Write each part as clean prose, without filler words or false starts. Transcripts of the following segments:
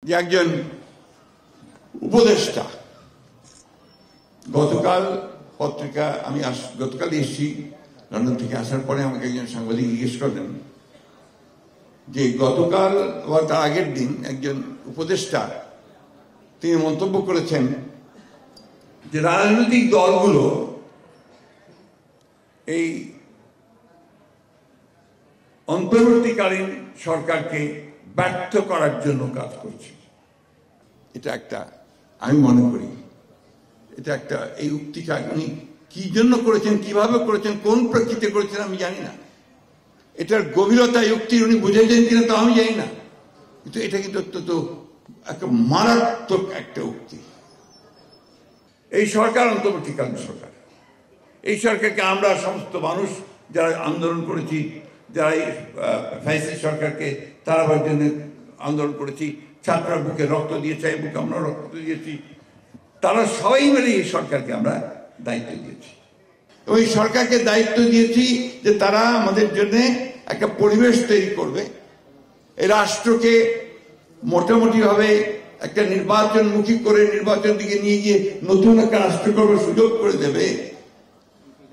যে একজন উপদেষ্টা গতকাল পত্রিকা আমি গতকাল এসেছি লন্ডন থেকে আসার পরে আমাকে একজন সাংবাদিক জিজ্ঞেস করলেন যে গতকাল বা তার আগের দিন একজন উপদেষ্টা তিনি মন্তব্য করেছেন যে রাজনৈতিক দলগুলো এই অন্তর্বর্তীকালীন সরকারকে ব্যর্থ করার জন্য কাজ করছে। এটা একটা আমি মনে করি এটা একটা এই উক্তিটা উনি কি জন্য করেছেন, কিভাবে করেছেন, কোন প্রেক্ষিতে করেছেন আমি জানি না। এটার গভীরতা উক্তি উনি বুঝেছেন কিনা তা আমি জানি না, কিন্তু এটা কিন্তু অত্যন্ত একটা মারাত্মক একটা উক্তি। এই সরকার অন্তর্বর্তীকালীন সরকার, এই সরকারকে আমরা সমস্ত মানুষ যারা আন্দোলন করেছি, যারা ফ্যাসিস্ট সরকারকে তাড়াবার জন্য আন্দোলন করেছি, ছাত্ররা বুকে রক্ত দিয়েছে, এই বুকে আমরা রক্ত দিয়েছি, তারা সবাই মিলে এই সরকারকে আমরা দায়িত্ব দিয়েছি। ওই সরকারকে দায়িত্ব দিয়েছি যে তারা আমাদের জন্য একটা পরিবেশ তৈরি করবে, এই রাষ্ট্রকে মোটামুটি ভাবে একটা নির্বাচনমুখী করে নির্বাচন দিকে নিয়ে গিয়ে নতুন একটা রাষ্ট্র করবার সুযোগ করে দেবে।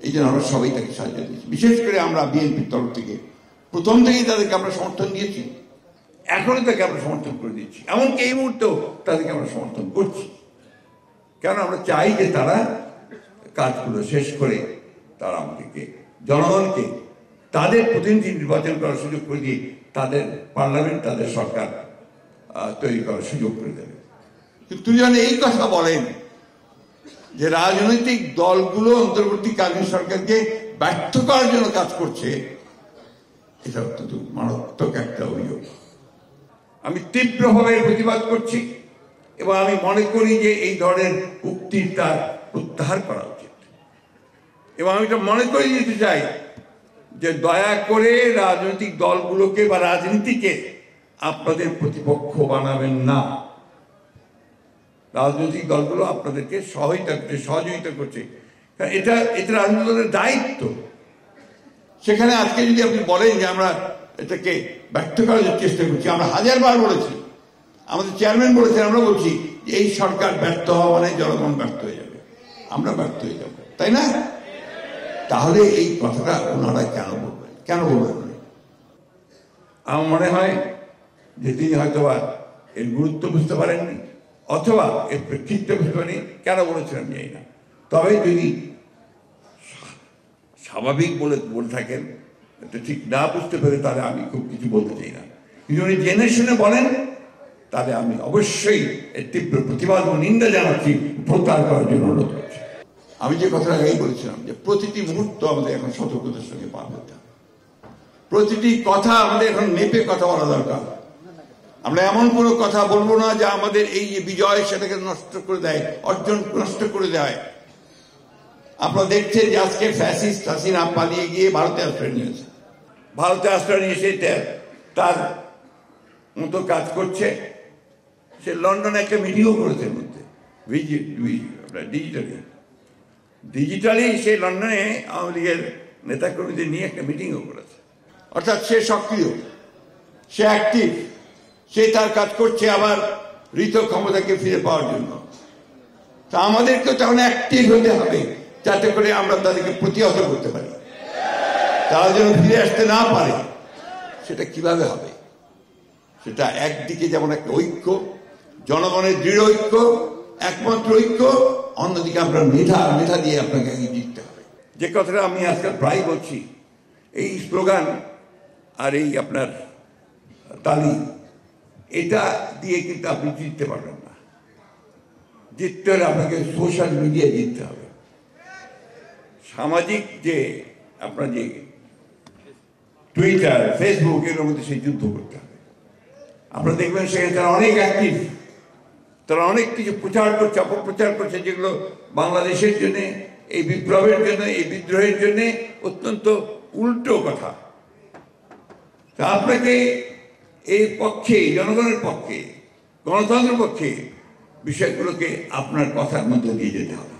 এই জন্য আমরা সবাই তাকে সাহায্য দিয়েছি। বিশেষ করে আমরা বিএনপির তরফ থেকে প্রথম থেকেই তাদেরকে আমরা সমর্থন দিয়েছি, এখনো তাকে আমরা সমর্থন করে দিচ্ছি, এমনকি এই মুহূর্তেও তাদেরকে আমরা সমর্থন করছি। কেন আমরা চাই যে তারা কাজগুলো শেষ করে তারা আমাদেরকে জনগণকে তাদের প্রতিনিধি নির্বাচন করার সুযোগ করে দিয়ে তাদের পার্লামেন্ট, তাদের সরকার তৈরি করার সুযোগ করে দেবে। কিন্তু যেন এই কথা বলেন যে রাজনৈতিক দলগুলো অন্তর্বর্তীকালীন সরকারকে ব্যর্থ করার জন্য কাজ করছে, এটা অত্যন্ত মারাত্মক একটা অভিযোগ। আমি তীব্রভাবে প্রতিবাদ করছি এবং আমি মনে করি যে এই ধরনের উক্তিটা প্রত্যাহার করা উচিত। এবং আমি এটা মনে করে দিতে চাই যে দয়া করে রাজনৈতিক দলগুলোকে বা রাজনীতিকে আপনাদের প্রতিপক্ষ বানাবেন না। রাজনৈতিক দলগুলো আপনাদেরকে সহযোগিতা করছে, এটা রাজনৈতিক দলের দায়িত্ব। সেখানে আজকে যদি আপনি বলেন যে আমরা এটাকে ব্যর্থ করার চেষ্টা করছি, আমরা হাজারবার বলেছি, আমাদের চেয়ারম্যান বলেছেন, আমরা বলছি যে এই সরকার ব্যর্থ হওয়া মানে জনগণ ব্যর্থ হয়ে যাবে, আমরা ব্যর্থ হয়ে যাব, তাই না? তাহলে এই কথাটা ওনারা কেন বলবেন? আমার মনে হয় যে তিনি হয়তোবা এর গুরুত্ব বুঝতে পারেননি, অথবা এর প্রেক্ষিতটা বুঝতে পারেনি। কেন বলেছেন আমি জানি না, তবে যদি স্বাভাবিক বলে থাকেন, এটা ঠিক না বুঝতে পেরে, তাহলে আমি খুব কিছু বলতে চাই না। কিন্তু উনি জেনে শুনে বলেন, তাহলে আমি অবশ্যই এর তীব্র প্রতিবাদ ও নিন্দা জানাচ্ছি, প্রত্যাহার করার জন্য অনুরোধ করছি। আমি যে কথাটা আগেই বলেছিলাম যে প্রতিটি মুহূর্ত আমাদের এখন সতর্কতার সঙ্গে পার হতে হবে, প্রতিটি কথা আমাদের এখন মেপে কথা বলা দরকার। আমরা এমন কোনো কথা বলবো না যা আমাদের এই যে বিজয় সেটাকে নষ্ট করে দেয়, অর্জন নষ্ট করে দেয়। আপনারা দেখছেন যে আজকে ফ্যাসিস্ট হাসিনা পালিয়ে গিয়ে ভারতে আশ্রয় নিয়েছে, ভারতে আশ্রয় নিয়ে সে তার মতো কাজ করছে। সে লন্ডনে একটা মিটিংও করেছে মধ্যে ডিজিটালি সে লন্ডনে আওয়ামী লীগের নেতাকর্মীদের নিয়ে একটা মিটিংও করেছে। অর্থাৎ সে সক্রিয়, সে অ্যাক্টিভ, সে তার কাজ করছে আবার ঋত ক্ষমতাকে ফিরে পাওয়ার জন্য। তা আমাদেরকেও তখন অ্যাক্টিভ হতে হবে, যাতে করে আমরা তাদেরকে প্রতিহত করতে পারি। তারা যেন ফিরে আসতে না পারে, সেটা কিভাবে হবে? সেটা একদিকে যেমন একটা ঐক্য, জনগণের দৃঢ় ঐক্য, একমাত্র ঐক্য, অন্যদিকে আমরা মেধা দিয়ে আপনাকে জিততে হবে। যে কথাটা আমি আজকাল প্রায় বলছি, এই স্লোগান আর এই আপনার তালি, এটা দিয়ে কিন্তু আপনি জিততে পারবেন না। জিততে হলে আপনাকে সোশ্যাল মিডিয়ায় জিততে হবে। সামাজিক যে আপনার যে টুইটার, ফেসবুক, এর মধ্যে সেই যুদ্ধ করতে হবে। আপনারা দেখবেন সেখানে তারা অনেক অ্যাক্টিভ, তারা অনেক কিছু প্রচার করছে, অপপ্রচার করছে, যেগুলো বাংলাদেশের জন্য, এই বিপ্লবের জন্য, এই বিদ্রোহের জন্য অত্যন্ত উল্টো কথা। তা আপনাকে এই পক্ষে, জনগণের পক্ষে, গণতন্ত্রের পক্ষে বিষয়গুলোকে আপনার কথার মধ্যে দিয়ে যেতে হবে।